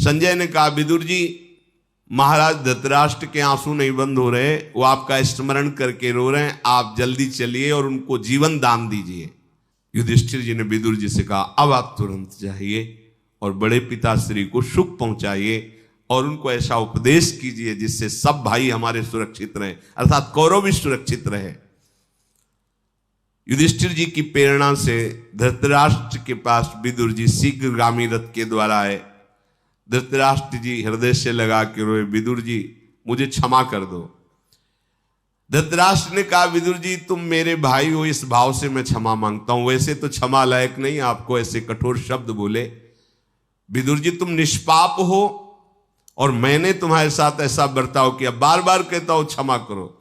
संजय ने कहा, विदुर जी, महाराज धृतराष्ट्र के आंसू नहीं बंद हो रहे, वो आपका स्मरण करके रो रहे हैं, आप जल्दी चलिए और उनको जीवन दान दीजिए। युधिष्ठिर जी ने विदुर जी से कहा, अब आप तुरंत जाइए और बड़े पिताश्री को सुख पहुंचाइए और उनको ऐसा उपदेश कीजिए जिससे सब भाई हमारे सुरक्षित रहे, अर्थात कौरव भी सुरक्षित रहे। युधिष्ठिर जी की प्रेरणा से धृतराष्ट्र के पास विदुर जी शीघ्रगामी रथ के द्वारा आए। धृतराष्ट्र जी हृदय से लगा के रोए, विदुर जी मुझे क्षमा कर दो। धृतराष्ट्र ने कहा, विदुर जी तुम मेरे भाई हो, इस भाव से मैं क्षमा मांगता हूं, वैसे तो क्षमा लायक नहीं आपको ऐसे कठोर शब्द बोले। विदुर जी तुम निष्पाप हो और मैंने तुम्हारे साथ ऐसा बर्ताव किया, बार बार कहता हूं क्षमा करो।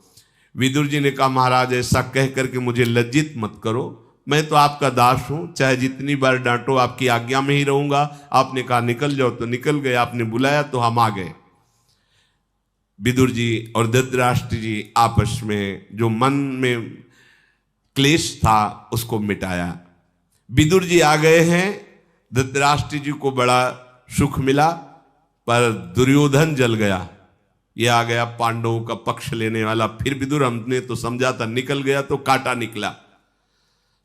विदुर जी ने कहा, महाराज ऐसा कह करके मुझे लज्जित मत करो, मैं तो आपका दास हूं, चाहे जितनी बार डांटो आपकी आज्ञा में ही रहूंगा। आपने कहा निकल जाओ तो निकल गए, आपने बुलाया तो हम आ गए। विदुर जी और धृतराष्ट्र जी आपस में जो मन में क्लेश था उसको मिटाया। विदुर जी आ गए हैं, धृतराष्ट्र जी को बड़ा सुख मिला, पर दुर्योधन जल गया। ये आ गया पांडवों का पक्ष लेने वाला। फिर विदुर हमने तो समझा था निकल गया तो कांटा निकला।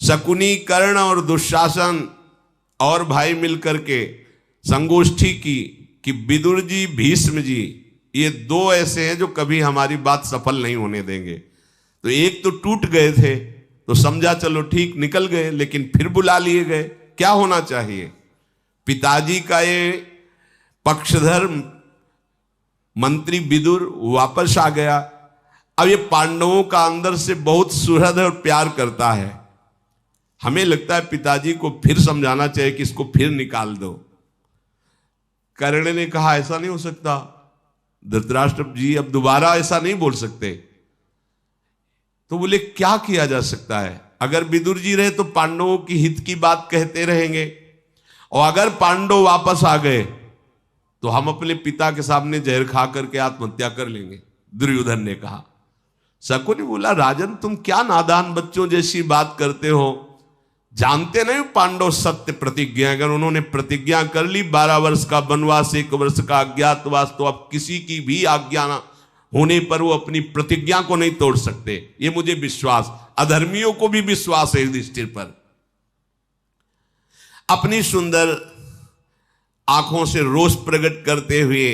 शकुनी, कर्ण और दुशासन और भाई मिलकर के संगोष्ठी की कि विदुर जी, भीष्म जी, ये दो ऐसे हैं जो कभी हमारी बात सफल नहीं होने देंगे। तो एक तो टूट गए थे तो समझा चलो ठीक निकल गए, लेकिन फिर बुला लिए गए। क्या होना चाहिए? पिताजी का ये पक्षधर मंत्री विदुर वापस आ गया। अब ये पांडवों का अंदर से बहुत सुहृद और प्यार करता है। हमें लगता है पिताजी को फिर समझाना चाहिए कि इसको फिर निकाल दो। कर्ण ने कहा ऐसा नहीं हो सकता, धृतराष्ट्र जी अब दोबारा ऐसा नहीं बोल सकते। तो बोले क्या किया जा सकता है? अगर विदुर जी रहे तो पांडवों की हित की बात कहते रहेंगे, और अगर पांडव वापस आ गए तो हम अपने पिता के सामने जहर खा करके आत्महत्या कर लेंगे, दुर्योधन ने कहा। शकुनी बोला, राजन तुम क्या नादान बच्चों जैसी बात करते हो, जानते नहीं पांडव सत्य प्रतिज्ञा, अगर उन्होंने प्रतिज्ञा कर ली 12 वर्ष का वनवास, 1 वर्ष का अज्ञातवास, तो अब किसी की भी आज्ञा ना होने पर वो अपनी प्रतिज्ञा को नहीं तोड़ सकते। ये मुझे विश्वास, अधर्मियों को भी विश्वास है युधिष्ठिर पर। अपनी सुंदर आंखों से रोष प्रकट करते हुए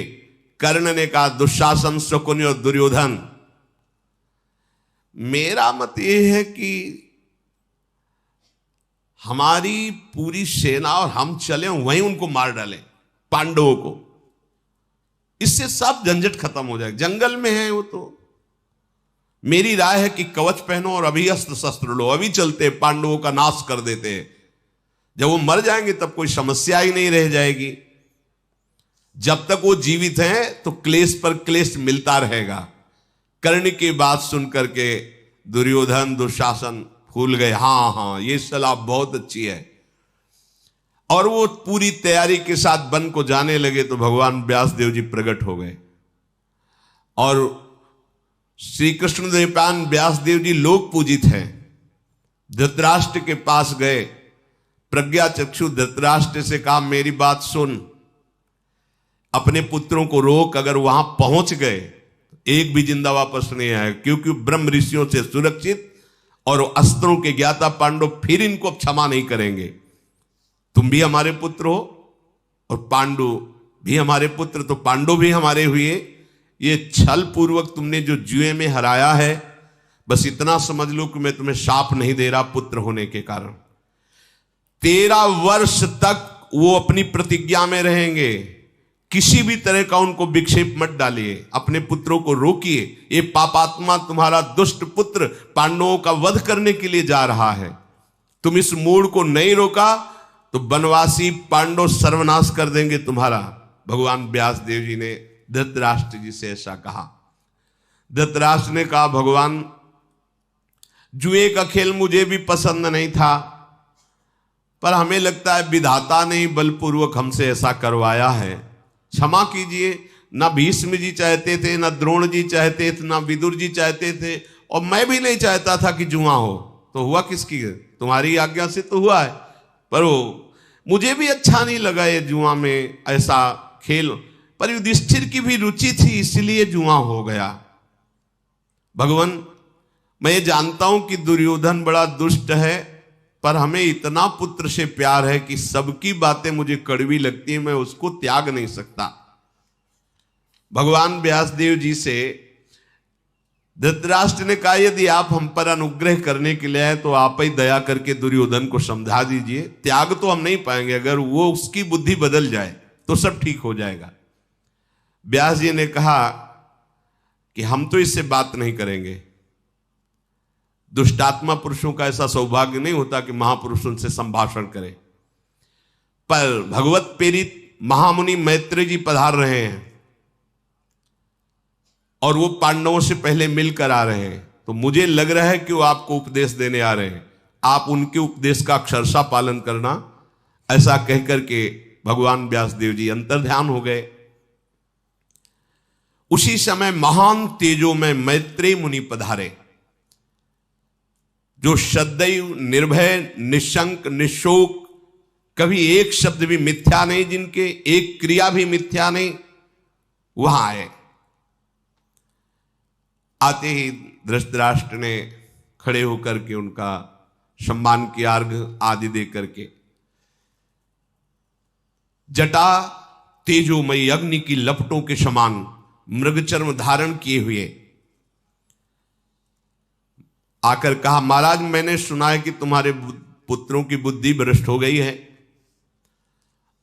कर्ण ने कहा, दुशासन, शकुनी और दुर्योधन, मेरा मत यह है कि हमारी पूरी सेना और हम चले वहीं उनको मार डालें, पांडवों को। इससे सब झंझट खत्म हो जाए। जंगल में है वो, तो मेरी राय है कि कवच पहनो और अभी अस्त्र शस्त्र लो, अभी चलते पांडवों का नाश कर देते हैं। जब वो मर जाएंगे तब कोई समस्या ही नहीं रह जाएगी। जब तक वो जीवित हैं तो क्लेश पर क्लेश मिलता रहेगा। कर्ण की बात सुनकर के दुर्योधन, दुशासन फूल गए। हाँ, ये सलाह बहुत अच्छी है। और वो पूरी तैयारी के साथ वन को जाने लगे तो भगवान व्यासदेव जी प्रकट हो गए। और श्री कृष्ण द्वैपायन व्यासदेव जी लोक पूजित हैं। धृतराष्ट्र के पास गए, प्रज्ञा चक्षु धृतराष्ट्र से कहा, मेरी बात सुन, अपने पुत्रों को रोक, अगर वहां पहुंच गए एक भी जिंदा वापस नहीं आए, क्योंकि ब्रह्म ऋषियों से सुरक्षित और अस्त्रों के ज्ञाता पांडव फिर इनको क्षमा नहीं करेंगे। तुम भी हमारे पुत्र हो और पांडु भी हमारे पुत्र, तो पांडव भी हमारे हुए। ये छल पूर्वक तुमने जो जुए में हराया है, बस इतना समझ लो कि मैं तुम्हें शाप नहीं दे रहा पुत्र होने के कारण। 13 वर्ष तक वो अपनी प्रतिज्ञा में रहेंगे। किसी भी तरह का उनको विक्षेप मत डालिए, अपने पुत्रों को रोकिए। ये पापात्मा तुम्हारा दुष्ट पुत्र पांडवों का वध करने के लिए जा रहा है। तुम इस मूड को नहीं रोका तो वनवासी पांडव सर्वनाश कर देंगे तुम्हारा। भगवान व्यासदेव जी ने धृतराष्ट्र जी से ऐसा कहा। धृतराष्ट्र ने कहा, भगवान जुए का खेल मुझे भी पसंद नहीं था, पर हमें लगता है विधाता ने बलपूर्वक हमसे ऐसा करवाया है। क्षमा कीजिए, ना भीष्म जी चाहते थे, ना द्रोण जी चाहते थे, ना विदुर जी चाहते थे, और मैं भी नहीं चाहता था कि जुआ हो। तो हुआ किसकी? तुम्हारी आज्ञा से तो हुआ है, पर वो मुझे भी अच्छा नहीं लगा ये जुआ में ऐसा खेल, पर युधिष्ठिर की भी रुचि थी, इसलिए जुआ हो गया। भगवान, मैं ये जानता हूं कि दुर्योधन बड़ा दुष्ट है, पर हमें इतना पुत्र से प्यार है कि सबकी बातें मुझे कड़वी लगती है, मैं उसको त्याग नहीं सकता। भगवान व्यासदेव जी से धृतराष्ट्र ने कहा, यदि आप हम पर अनुग्रह करने के लिए आए तो आप ही दया करके दुर्योधन को समझा दीजिए। त्याग तो हम नहीं पाएंगे, अगर वो उसकी बुद्धि बदल जाए तो सब ठीक हो जाएगा। व्यास जी ने कहा कि हम तो इससे बात नहीं करेंगे। दुष्टात्मा पुरुषों का ऐसा सौभाग्य नहीं होता कि महापुरुष उनसे संभाषण करें। पर भगवत प्रेरित महामुनि मैत्री जी पधार रहे हैं और वो पांडवों से पहले मिलकर आ रहे हैं, तो मुझे लग रहा है कि वो आपको उपदेश देने आ रहे हैं, आप उनके उपदेश का अक्षरशः पालन करना। ऐसा कहकर के भगवान व्यासदेव जी अंतर्ध्यान हो गए। उसी समय महान तेजो में मैत्रेय मुनि पधारे, जो सदैव निर्भय, निशंक, निशोक, कभी एक शब्द भी मिथ्या नहीं, जिनके एक क्रिया भी मिथ्या नहीं, वहां आए। आते ही धृतराष्ट्र ने खड़े होकर के उनका सम्मान किया, अर्घ्य आदि दे करके। जटा तेजोमयी अग्नि की लपटों के समान मृगचर्म धारण किए हुए आकर कहा, महाराज, मैंने सुना है कि तुम्हारे पुत्रों की बुद्धि भ्रष्ट हो गई है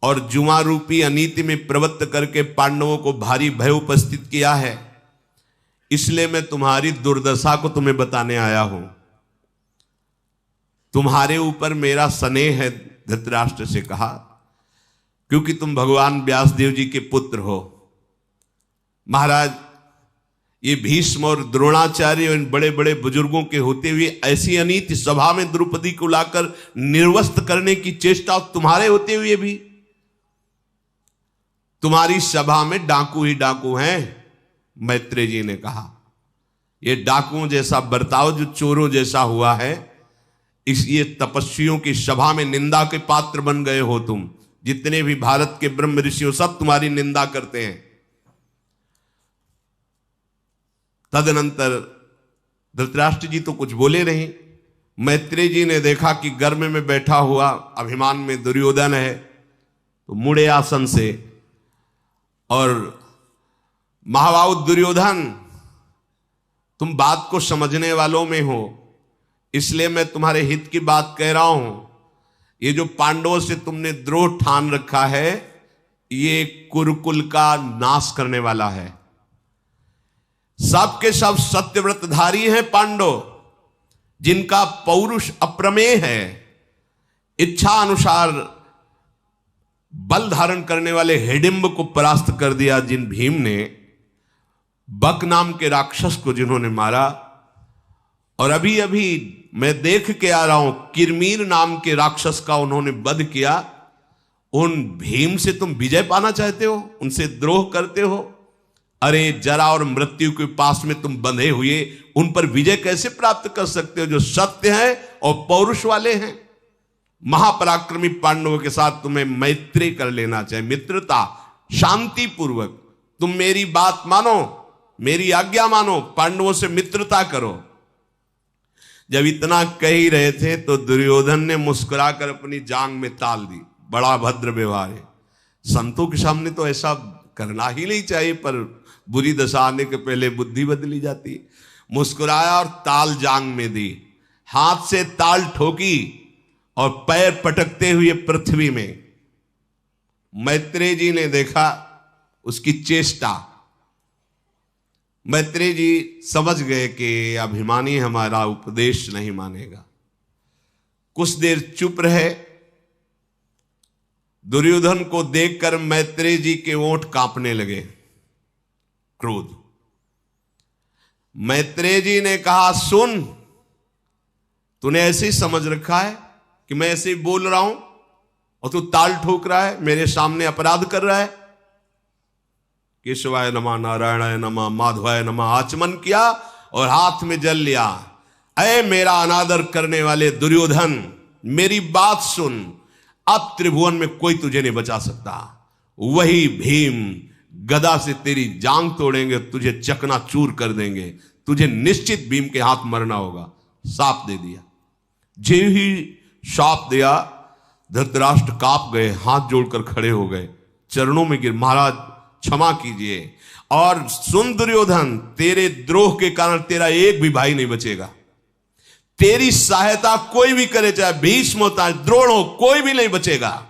और जुआ रूपी अनीति में प्रवृत्त करके पांडवों को भारी भय उपस्थित किया है, इसलिए मैं तुम्हारी दुर्दशा को तुम्हें बताने आया हूं। तुम्हारे ऊपर मेरा स्नेह है, धृतराष्ट्र से कहा, क्योंकि तुम भगवान व्यासदेव जी के पुत्र हो। महाराज, ये भीष्म और द्रोणाचार्य इन बड़े बड़े बुजुर्गों के होते हुए ऐसी अनीति सभा में द्रौपदी को लाकर निर्वस्त करने की चेष्टा तुम्हारे होते हुए भी, तुम्हारी सभा में डाकू ही डाकू हैं। मैत्रेय जी ने कहा, ये डाकुओं जैसा बर्ताव जो चोरों जैसा हुआ है, इस ये तपस्वियों की सभा में निंदा के पात्र बन गए हो तुम। जितने भी भारत के ब्रह्म ऋषियों सब तुम्हारी निंदा करते हैं। तदनंतर धृतराष्ट्र जी तो कुछ बोले नहीं। मैत्रेय जी ने देखा कि गर्भ में बैठा हुआ अभिमान में दुर्योधन है, तो मुड़े आसन से और महाबाहु दुर्योधन, तुम बात को समझने वालों में हो, इसलिए मैं तुम्हारे हित की बात कह रहा हूं। ये जो पांडवों से तुमने द्रोह ठान रखा है, ये कुरुकुल का नाश करने वाला है। सबके सब सत्यव्रतधारी हैं पांडव, जिनका पौरुष अप्रमेय है। इच्छा अनुसार बल धारण करने वाले हिडिंब को परास्त कर दिया जिन भीम ने, बक नाम के राक्षस को जिन्होंने मारा, और अभी अभी मैं देख के आ रहा हूं किरमीर नाम के राक्षस का उन्होंने वध किया। उन भीम से तुम विजय पाना चाहते हो, उनसे द्रोह करते हो। अरे जरा और मृत्यु के पास में तुम बंधे हुए उन पर विजय कैसे प्राप्त कर सकते हो, जो सत्य है और पौरुष वाले हैं। महापराक्रमी पांडवों के साथ तुम्हें मैत्री कर लेना चाहिए, मित्रता, शांति पूर्वक। तुम मेरी बात मानो, मेरी आज्ञा मानो, पांडवों से मित्रता करो। जब इतना कह ही रहे थे तो दुर्योधन ने मुस्कुराकर अपनी जांग में ताल दी। बड़ा भद्र व्यवहार है। संतों के सामने तो ऐसा करना ही नहीं चाहिए, पर बुरी दशा आने के पहले बुद्धि बदली जाती है। मुस्कुराया और ताल जांग में दी, हाथ से ताल ठोकी और पैर पटकते हुए पृथ्वी में। मैत्रेय जी ने देखा उसकी चेष्टा। मैत्रेय जी समझ गए कि अभिमानी हमारा उपदेश नहीं मानेगा। कुछ देर चुप रहे। दुर्योधन को देखकर मैत्रेय जी के ओंठ कांपने लगे, क्रोध। मैत्रेय जी ने कहा, सुन, तूने ऐसे ही समझ रखा है कि मैं ऐसे ही बोल रहा हूं और तू ताल ठोक रहा है, मेरे सामने अपराध कर रहा है। केशवाय नमः, नारायणाय नमः, माधवाय नमः आचमन किया और हाथ में जल लिया। अय मेरा अनादर करने वाले दुर्योधन, मेरी बात सुन। अब त्रिभुवन में कोई तुझे नहीं बचा सकता। वही भीम गदा से तेरी जांग तोड़ेंगे, तुझे चकनाचूर कर देंगे, तुझे निश्चित भीम के हाथ मरना होगा। साप दे दिया। जे ही शाप दिया, धृतराष्ट्र कांप गए, हाथ जोड़कर खड़े हो गए, चरणों में गिर, महाराज क्षमा कीजिए, और सुन दुर्योधन, तेरे द्रोह के कारण तेरा एक भी भाई नहीं बचेगा। तेरी सहायता कोई भी करे, चाहे भीष्म होता है, द्रोण हो, कोई भी नहीं बचेगा।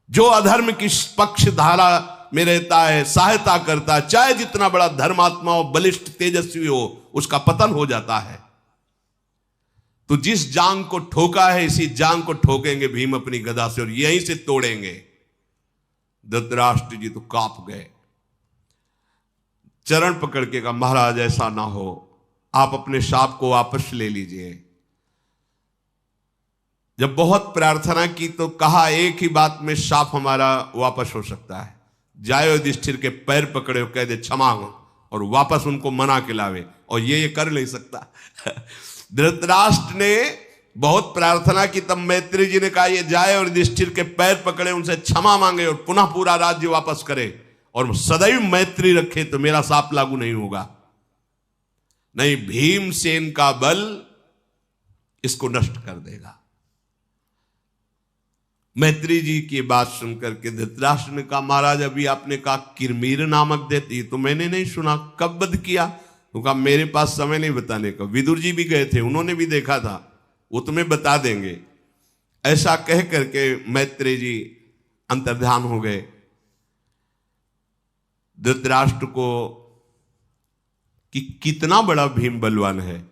जो अधर्म की पक्ष धारा में रहता है, सहायता करता है, चाहे जितना बड़ा धर्मात्मा हो, बलिष्ठ तेजस्वी हो, उसका पतन हो जाता है। तो जिस जांग को ठोका है, इसी जांग को ठोकेंगे भीम अपनी गदा से, और यहीं से तोड़ेंगे। धृतराष्ट्र जी तो कांप गए, चरण पकड़ के कहा, महाराज ऐसा ना हो, आप अपने शाप को वापस ले लीजिए। जब बहुत प्रार्थना की तो कहा, एक ही बात में शाप हमारा वापस हो सकता है। जाए युधिष्ठिर के पैर पकड़े और कह दे क्षमा हो, और वापस उनको मना के लावे, और ये कर नहीं सकता। धृतराष्ट्र ने बहुत प्रार्थना की, तब मैत्री जी ने कहा, ये जाए और युधिष्ठिर के पैर पकड़े, उनसे क्षमा मांगे और पुनः पूरा राज्य वापस करे, और सदैव मैत्री रखे, तो मेरा शाप लागू नहीं होगा। नहीं, भीमसेन का बल इसको नष्ट कर देगा। मैत्री जी की बात सुनकर के धृतराष्ट्र ने कहा, महाराज अभी आपने कहा किरमीर नामक दैत्य, ये तो मैंने नहीं सुना, कब वध किया? तो कहा, मेरे पास समय नहीं बताने का। विदुर जी भी गए थे, उन्होंने भी देखा था, वो तुम्हें बता देंगे। ऐसा कह करके मैत्री जी अंतर्ध्यान हो गए। धृतराष्ट्र को कि कितना बड़ा भीम बलवान है,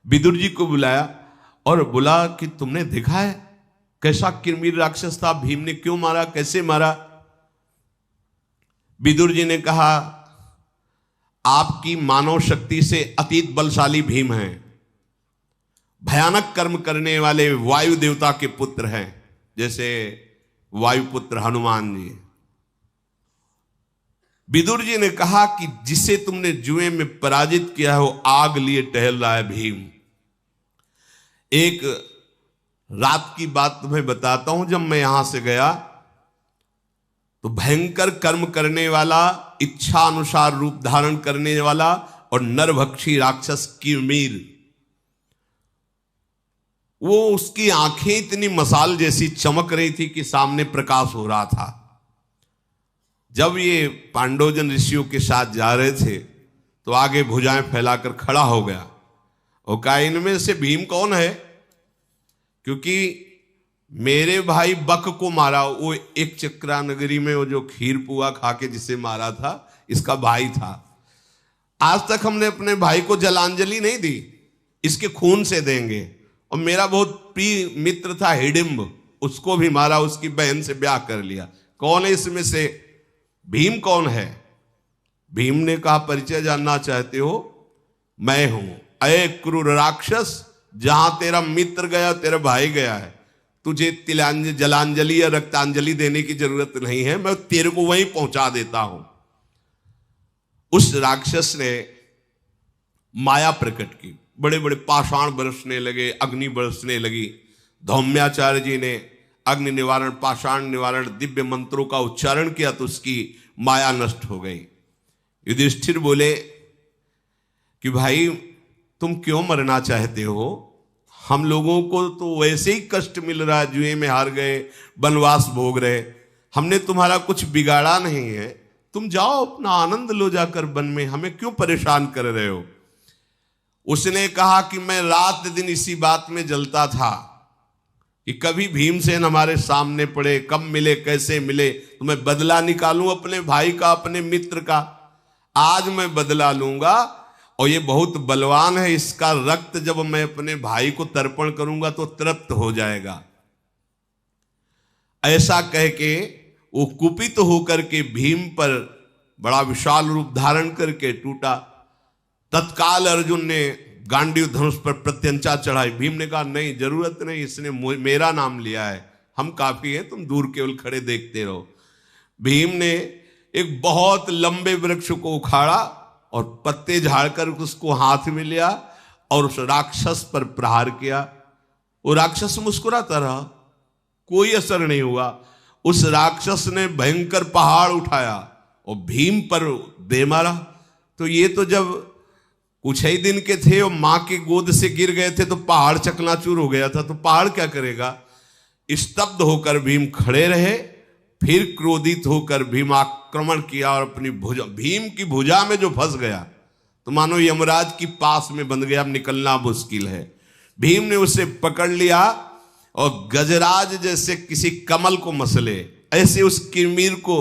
विदुर जी को बुलाया और बोला कि तुमने देखा है कैसा किरमीर राक्षस था, भीम ने क्यों मारा, कैसे मारा? विदुर जी ने कहा, आपकी मानव शक्ति से अतीत बलशाली भीम हैं, भयानक कर्म करने वाले वायु देवता के पुत्र हैं, जैसे वायुपुत्र हनुमान जी। विदुर जी ने कहा कि जिसे तुमने जुए में पराजित किया है, वो आग लिए टहल रहा है भीम। एक रात की बात तुम्हें बताता हूं, जब मैं यहां से गया तो भयंकर कर्म करने वाला, इच्छा अनुसार रूप धारण करने वाला और नरभक्षी राक्षस किरमीर, वो उसकी आंखें इतनी मसाल जैसी चमक रही थी कि सामने प्रकाश हो रहा था। जब ये पांडवजन ऋषियों के साथ जा रहे थे तो आगे भुजाएं फैलाकर खड़ा हो गया और कहा, इनमें से भीम कौन है? क्योंकि मेरे भाई बक को मारा, वो एक चक्रा नगरी में वो जो खीर पुआ खा के जिसे मारा था, इसका भाई था। आज तक हमने अपने भाई को जलांजलि नहीं दी, इसके खून से देंगे। और मेरा बहुत प्रिय मित्र था हिडिंब, उसको भी मारा, उसकी बहन से ब्याह कर लिया। कौन है इसमें से? भीम कौन है? भीम ने कहा, परिचय जानना चाहते हो? मैं हूं, अये क्रूर राक्षस, जहां तेरा मित्र गया, तेरा भाई गया है, तुझे जलांजलि या रक्तांजलि देने की जरूरत नहीं है, मैं तेरे को वहीं पहुंचा देता हूं। उस राक्षस ने माया प्रकट की, बड़े बड़े पाषाण बरसने लगे, अग्नि बरसने लगी। धौम्याचार्य जी ने अग्नि निवारण, पाषाण निवारण, दिव्य मंत्रों का उच्चारण किया तो उसकी माया नष्ट हो गई। युधिष्ठिर बोले कि भाई तुम क्यों मरना चाहते हो? हम लोगों को तो वैसे ही कष्ट मिल रहा है, जुए में हार गए, वनवास भोग रहे, हमने तुम्हारा कुछ बिगाड़ा नहीं है, तुम जाओ अपना आनंद लो जाकर वन में, हमें क्यों परेशान कर रहे हो? उसने कहा कि मैं रात दिन इसी बात में जलता था कि कभी भीमसेन हमारे सामने पड़े, कब मिले, कैसे मिले, तो मैं बदला निकालूं अपने भाई का, अपने मित्र का। आज मैं बदला लूंगा, और ये बहुत बलवान है, इसका रक्त जब मैं अपने भाई को तर्पण करूंगा तो तृप्त हो जाएगा। ऐसा कह के वो कुपित होकर के भीम पर बड़ा विशाल रूप धारण करके टूटा। तत्काल अर्जुन ने गांडीव धनुष पर प्रत्यंचा चढ़ाई। भीम ने कहा, नहीं, जरूरत नहीं, इसने मेरा नाम लिया है, हम काफी हैं, तुम दूर केवल खड़े देखते रहो। भीम ने एक बहुत लंबे वृक्ष को उखाड़ा और पत्ते झाड़कर उसको हाथ में लिया और उस राक्षस पर प्रहार किया। वो राक्षस मुस्कुराता रहा, कोई असर नहीं हुआ। उस राक्षस ने भयंकर पहाड़ उठाया और भीम पर दे मारा। तो ये तो जब कुछ ही दिन के थे और मां के गोद से गिर गए थे तो पहाड़ चकनाचूर हो गया था, तो पहाड़ क्या करेगा। स्तब्ध होकर भीम खड़े रहे, फिर क्रोधित होकर भीम आक्रमण किया और अपनी भुजा, भीम की भुजा में जो फंस गया तो मानो यमराज की पास में बंध गया, अब निकलना मुश्किल है। भीम ने उसे पकड़ लिया और गजराज जैसे किसी कमल को मसले ऐसे उस किरमीर को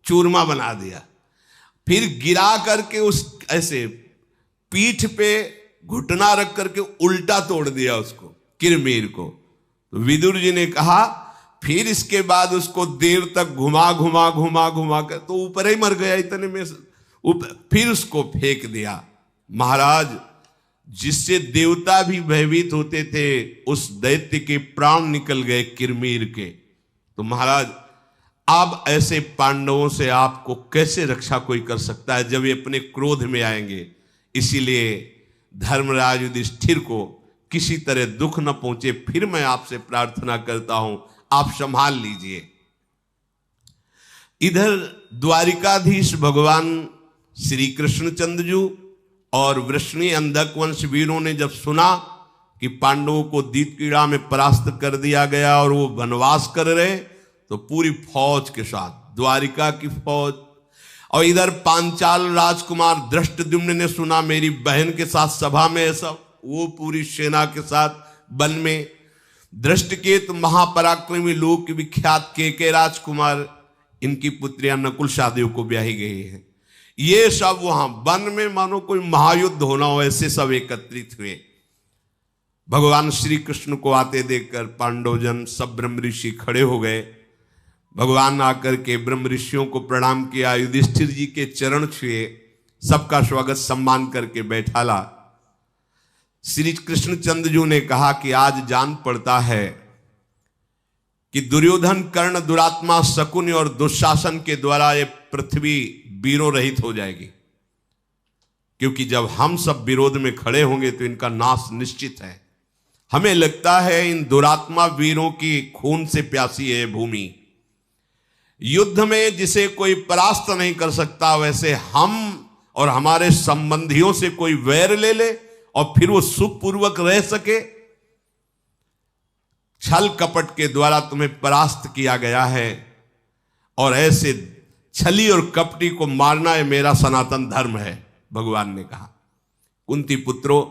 चूरमा बना दिया, फिर गिरा करके उस ऐसे पीठ पे घुटना रख करके उल्टा तोड़ दिया उसको, किरमीर को। तो विदुर जी ने कहा फिर इसके बाद उसको देर तक घुमा घुमा घुमा घुमा कर तो ऊपर ही मर गया, इतने में फिर उसको फेंक दिया। महाराज, जिससे देवता भी भयभीत होते थे उस दैत्य के प्राण निकल गए किरमीर के। तो महाराज, अब ऐसे पांडवों से आपको कैसे रक्षा कोई कर सकता है जब ये अपने क्रोध में आएंगे। इसीलिए धर्मराज युधिष्ठिर को किसी तरह दुख न पहुंचे, फिर मैं आपसे प्रार्थना करता हूं आप संभाल लीजिए। इधर द्वारिकाधीश भगवान श्री कृष्णचंद्र जी और वृष्णि अंधक वंश वीरों ने जब सुना कि पांडवों को दीपकीड़ा में परास्त कर दिया गया और वो वनवास कर रहे, तो पूरी फौज के साथ द्वारिका की फौज, और इधर पांचाल राजकुमार धृष्टद्युम्न ने सुना मेरी बहन के साथ सभा में ऐसा, वो पूरी सेना के साथ वन में। धृष्टकेतु महापराक्रमी लोक विख्यात के राजकुमार, इनकी पुत्रियां नकुल सहदेव को ब्याही गई हैं। ये सब वहां वन में मानो कोई महायुद्ध होना हो ऐसे सब एकत्रित हुए। भगवान श्री कृष्ण को आते देखकर पांडवजन सब ब्रह्म ऋषि खड़े हो गए। भगवान आकर के ब्रह्म ऋषियों को प्रणाम किया, युधिष्ठिर जी के चरण छुए, सबका स्वागत सम्मान करके बैठाला। श्री कृष्णचंद्र जी ने कहा कि आज जान पड़ता है कि दुर्योधन, कर्ण, दुरात्मा, शकुनि और दुशासन के द्वारा ये पृथ्वी वीरों रहित हो जाएगी, क्योंकि जब हम सब विरोध में खड़े होंगे तो इनका नाश निश्चित है। हमें लगता है इन दुरात्मा वीरों की खून से प्यासी है भूमि। युद्ध में जिसे कोई परास्त नहीं कर सकता, वैसे हम और हमारे संबंधियों से कोई वैर ले ले और फिर वो सुखपूर्वक रह सके। छल कपट के द्वारा तुम्हें परास्त किया गया है और ऐसे छली और कपटी को मारना है मेरा सनातन धर्म है, भगवान ने कहा। कुंती पुत्रों,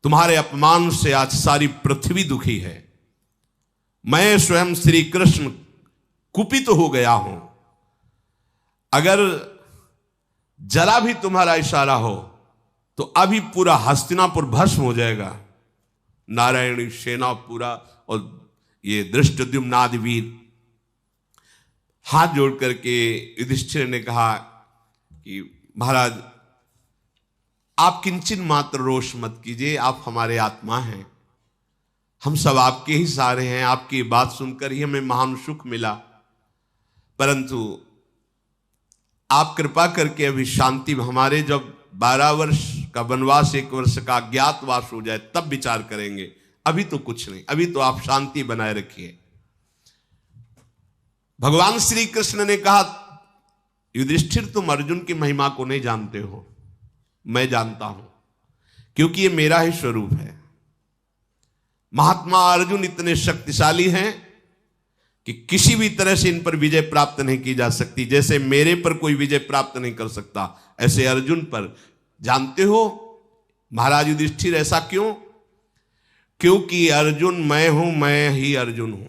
तुम्हारे अपमान से आज सारी पृथ्वी दुखी है। मैं स्वयं श्री कृष्ण कुपित हो गया हूं। अगर जरा भी तुम्हारा इशारा हो तो अभी पूरा हस्तिनापुर भस्म हो जाएगा। नारायणी सेना पूरा और ये धृष्टद्युम्न आदि वीर हाथ जोड़ करके युधिष्ठिर ने कहा कि महाराज, आप किंचन मात्र रोष मत कीजिए, आप हमारे आत्मा हैं, हम सब आपके ही सारे हैं। आपकी बात सुनकर ही हमें महान सुख मिला, परंतु आप कृपा करके अभी शांति, हमारे जब 12 वर्ष का वनवास, 1 वर्ष का अज्ञातवास हो जाए तब विचार करेंगे, अभी तो कुछ नहीं, अभी तो आप शांति बनाए रखिए। भगवान श्री कृष्ण ने कहा, युधिष्ठिर, तुम अर्जुन की महिमा को नहीं जानते हो, मैं जानता हूं, क्योंकि ये मेरा ही स्वरूप है। महात्मा अर्जुन इतने शक्तिशाली हैं कि किसी भी तरह से इन पर विजय प्राप्त नहीं की जा सकती। जैसे मेरे पर कोई विजय प्राप्त नहीं कर सकता, ऐसे अर्जुन पर। जानते हो महाराज युधिष्ठिर, ऐसा क्यों? क्योंकि अर्जुन मैं हूं, मैं ही अर्जुन हूं।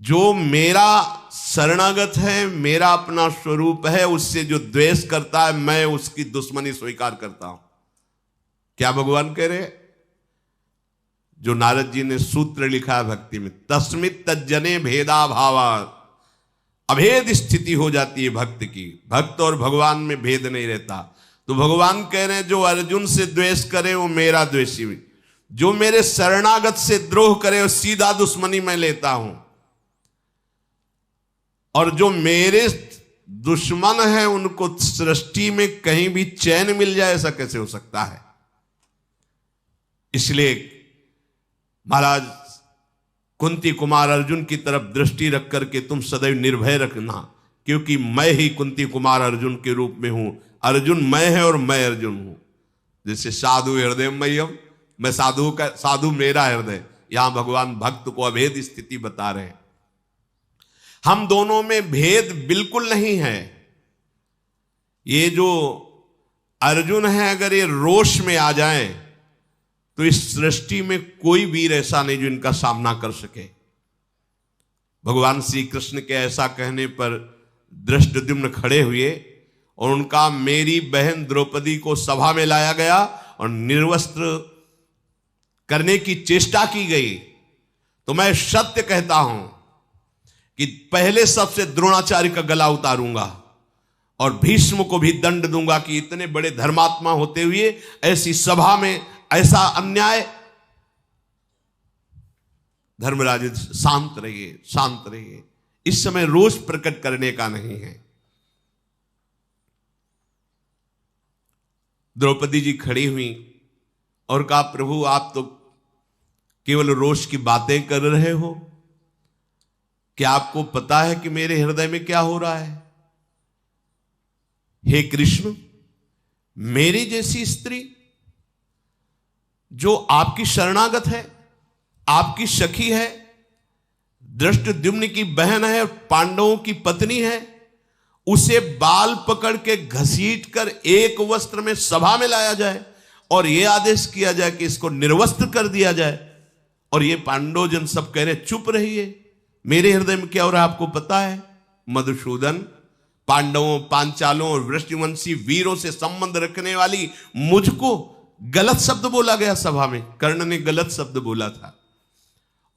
जो मेरा शरणागत है, मेरा अपना स्वरूप है, उससे जो द्वेष करता है मैं उसकी दुश्मनी स्वीकार करता हूं। क्या भगवान कह रहे? जो नारद जी ने सूत्र लिखा है भक्ति में, तस्मित तज्जने भेदा भावा, अभेद स्थिति हो जाती है भक्त की। भक्त और भगवान में भेद नहीं रहता। तो भगवान कह रहे हैं जो अर्जुन से द्वेष करे वो मेरा द्वेषी, जो मेरे शरणागत से द्रोह करे वो सीधा दुश्मनी मैं लेता हूं, और जो मेरे दुश्मन है उनको सृष्टि में कहीं भी चैन मिल जाए, ऐसा कैसे हो सकता है? इसलिए महाराज कुंती कुमार अर्जुन की तरफ दृष्टि रख करके तुम सदैव निर्भय रखना, क्योंकि मैं ही कुंती कुमार अर्जुन के रूप में हूं। अर्जुन मैं है और मैं अर्जुन हूं। जैसे साधु हृदय मय्यम, मैं साधु मेरा हृदय, यहां भगवान भक्त को अभेद स्थिति बता रहे हैं। हम दोनों में भेद बिल्कुल नहीं है। ये जो अर्जुन है, अगर ये रोष में आ जाए तो इस सृष्टि में कोई वीर ऐसा नहीं जो इनका सामना कर सके। भगवान श्री कृष्ण के ऐसा कहने पर धृष्टद्युम्न खड़े हुए और उनका मेरी बहन द्रौपदी को सभा में लाया गया और निर्वस्त्र करने की चेष्टा की गई, तो मैं सत्य कहता हूं कि पहले सबसे द्रोणाचार्य का गला उतारूंगा और भीष्म को भी दंड दूंगा कि इतने बड़े धर्मात्मा होते हुए ऐसी सभा में ऐसा अन्याय। धर्मराज शांत रहिए, शांत रहिए, इस समय रोष प्रकट करने का नहीं है। द्रौपदी जी खड़ी हुई और कहा, प्रभु आप तो केवल रोष की बातें कर रहे हो, क्या आपको पता है कि मेरे हृदय में क्या हो रहा है? हे कृष्ण, मेरी जैसी स्त्री जो आपकी शरणागत है, आपकी सखी है, धृष्टद्युम्न की बहन है, पांडवों की पत्नी है, उसे बाल पकड़ के घसीट कर एक वस्त्र में सभा में लाया जाए और यह आदेश किया जाए कि इसको निर्वस्त्र कर दिया जाए, और ये पांडव जन सब कह रहे चुप रहिए, मेरे हृदय में क्या हो रहा है आपको पता है? मधुसूदन, पांडवों, पांचालों और वृष्टिवंशी वीरों से संबंध रखने वाली मुझको गलत शब्द बोला गया सभा में। कर्ण ने गलत शब्द बोला था।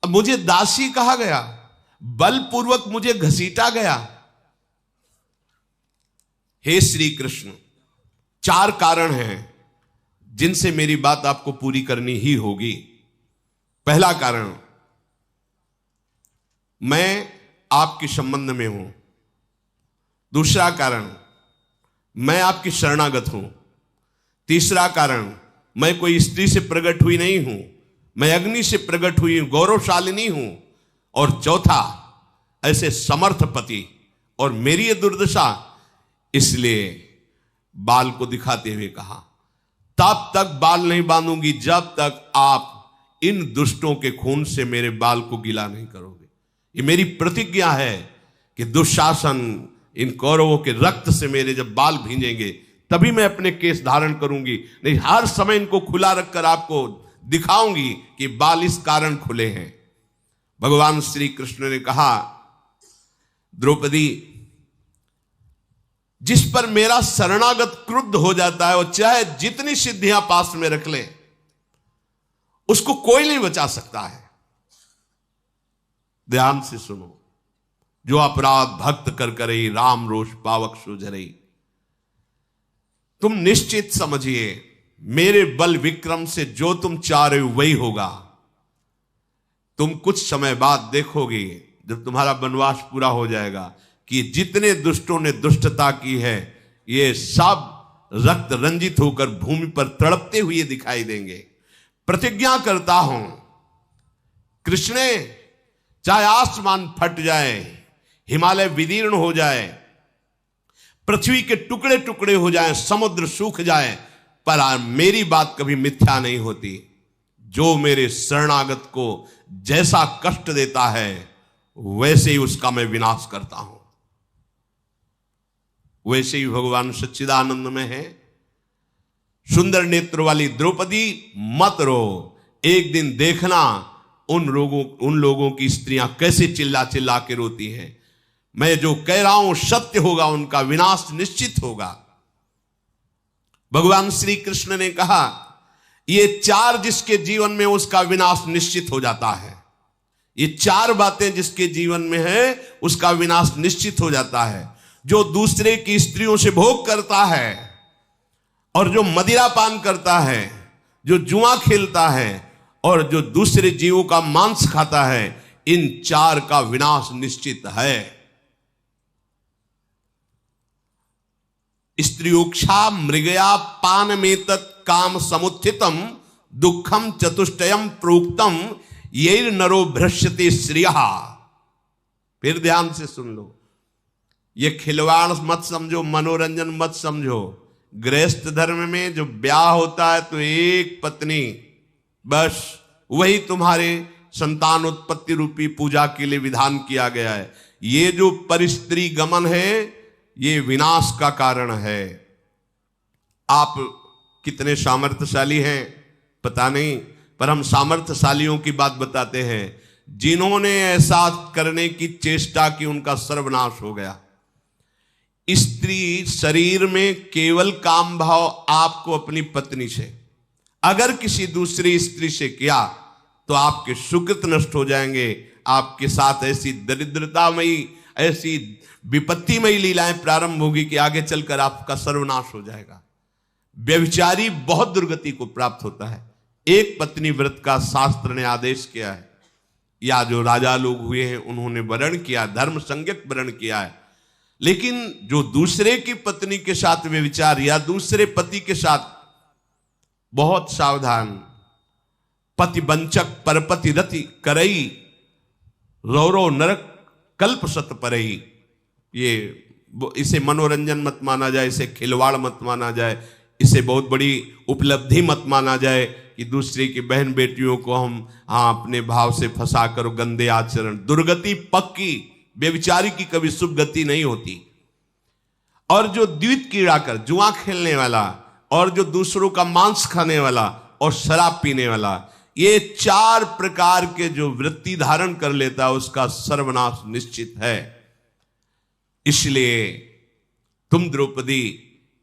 अब मुझे दासी कहा गया, बलपूर्वक मुझे घसीटा गया। हे श्री कृष्ण, 4 कारण हैं जिनसे मेरी बात आपको पूरी करनी ही होगी। पहला कारण, मैं आपके संबंध में हूं। दूसरा कारण, मैं आपकी शरणागत हूं। तीसरा कारण, मैं कोई स्त्री से प्रकट हुई नहीं हूं, मैं अग्नि से प्रकट हुई हूं, गौरवशालिनी हूं। और चौथा, ऐसे समर्थ पति और मेरी ये दुर्दशा, इसलिए बाल को दिखाते हुए कहा, तब तक बाल नहीं बांधूंगी जब तक आप इन दुष्टों के खून से मेरे बाल को गीला नहीं करोगे। ये मेरी प्रतिज्ञा है कि दुशासन, इन कौरवों के रक्त से मेरे जब बाल भींजेंगे तभी मैं अपने केस धारण करूंगी, नहीं हर समय इनको खुला रखकर आपको दिखाऊंगी कि बाल इस कारण खुले हैं। भगवान श्री कृष्ण ने कहा, द्रौपदी, जिस पर मेरा शरणागत क्रुद्ध हो जाता है और चाहे जितनी सिद्धियां पास में रख ले, उसको कोई नहीं बचा सकता है। ध्यान से सुनो, जो अपराध भक्त कर करई, राम रोष पावक सुझरई। तुम निश्चित समझिए, मेरे बल विक्रम से जो तुम चाह रहे हो वही होगा। तुम कुछ समय बाद देखोगे, जब तुम्हारा वनवास पूरा हो जाएगा, कि जितने दुष्टों ने दुष्टता की है, ये सब रक्त रंजित होकर भूमि पर तड़पते हुए दिखाई देंगे। प्रतिज्ञा करता हूं, कृष्णे, चाहे आसमान फट जाए, हिमालय विदीर्ण हो जाए, पृथ्वी के टुकड़े टुकड़े हो जाएं, समुद्र सूख जाए, पर मेरी बात कभी मिथ्या नहीं होती। जो मेरे शरणागत को जैसा कष्ट देता है, वैसे ही उसका मैं विनाश करता हूं। वैसे ही भगवान सच्चिदानंद में है। सुंदर नेत्र वाली द्रौपदी, मत रो, एक दिन देखना उन लोगों की स्त्रियां कैसे चिल्ला चिल्ला के रोती हैं। मैं जो कह रहा हूं सत्य होगा, उनका विनाश निश्चित होगा। भगवान श्री कृष्ण ने कहा, ये 4 जिसके जीवन में, उसका विनाश निश्चित हो जाता है। ये 4 बातें जिसके जीवन में है, उसका विनाश निश्चित हो जाता है। जो दूसरे की स्त्रियों से भोग करता है, और जो मदिरा पान करता है, जो जुआ खेलता है, और जो दूसरे जीवों का मांस खाता है, इन 4 का विनाश निश्चित है। स्त्रियोक्षा मृगया पान में तत् काम समुत्थितम दुखम चतुष्टयम प्रोक्तम ये नरो भ्रश्यते श्रियः। फिर ध्यान से सुन लो, ये खिलवाड़ मत समझो, मनोरंजन मत समझो। गृहस्थ धर्म में जो ब्याह होता है तो एक पत्नी, बस वही तुम्हारे संतान उत्पत्ति रूपी पूजा के लिए विधान किया गया है। ये जो परिस्त्री गमन है ये विनाश का कारण है। आप कितने सामर्थ्यशाली हैं पता नहीं, पर हम सामर्थ्यशालियों की बात बताते हैं। जिन्होंने ऐसा करने की चेष्टा की उनका सर्वनाश हो गया। स्त्री शरीर में केवल काम भाव आपको अपनी पत्नी से, अगर किसी दूसरी स्त्री से किया तो आपके सुकृत नष्ट हो जाएंगे। आपके साथ ऐसी दरिद्रतामयी, ऐसी विपत्तिमयी लीलाएं प्रारंभ होगी कि आगे चलकर आपका सर्वनाश हो जाएगा। व्यभिचारी बहुत दुर्गति को प्राप्त होता है। एक पत्नी व्रत का शास्त्र ने आदेश किया है, या जो राजा लोग हुए हैं उन्होंने वर्ण किया, धर्म संज्ञक वर्ण किया है। लेकिन जो दूसरे की पत्नी के साथ व्यभिचार या दूसरे पति के साथ, बहुत सावधान। पति वंचक परपति रति करई, रौरव नरक कल्प सत परई। ये इसे मनोरंजन मत माना जाए, इसे खिलवाड़ मत माना जाए, इसे बहुत बड़ी उपलब्धि मत माना जाए कि दूसरे की बहन बेटियों को हम अपने भाव से फंसा कर गंदे आचरण। दुर्गति पक्की, व्यभिचारी की कभी शुभ गति नहीं होती। और जो द्वित कीड़ा कर, जुआ खेलने वाला, और जो दूसरों का मांस खाने वाला और शराब पीने वाला, ये 4 प्रकार के जो वृत्ति धारण कर लेता है उसका सर्वनाश निश्चित है। इसलिए तुम द्रौपदी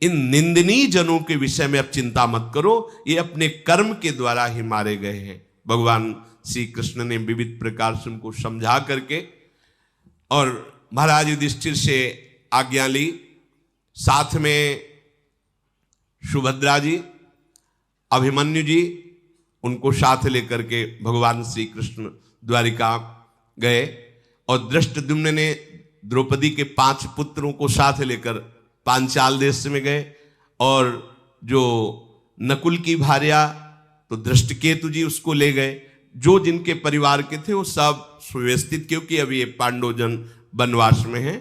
इन निंदनीय जनों के विषय में अब चिंता मत करो, ये अपने कर्म के द्वारा ही मारे गए हैं। भगवान श्री कृष्ण ने विविध प्रकार से उनको समझा करके और महाराज युधिष्ठिर से आज्ञा ली। साथ में सुभद्रा जी, अभिमन्यु जी, उनको साथ लेकर के भगवान श्री कृष्ण द्वारिका गए। और धृष्टद्युम्न ने द्रौपदी के 5 पुत्रों को साथ लेकर पांचाल देश में गए। और जो नकुल की भार्या तो धृष्टकेतु जी, उसको ले गए। जो जिनके परिवार के थे वो सब सुव्यवस्थित, क्योंकि अभी ये पांडवजन वनवास में हैं,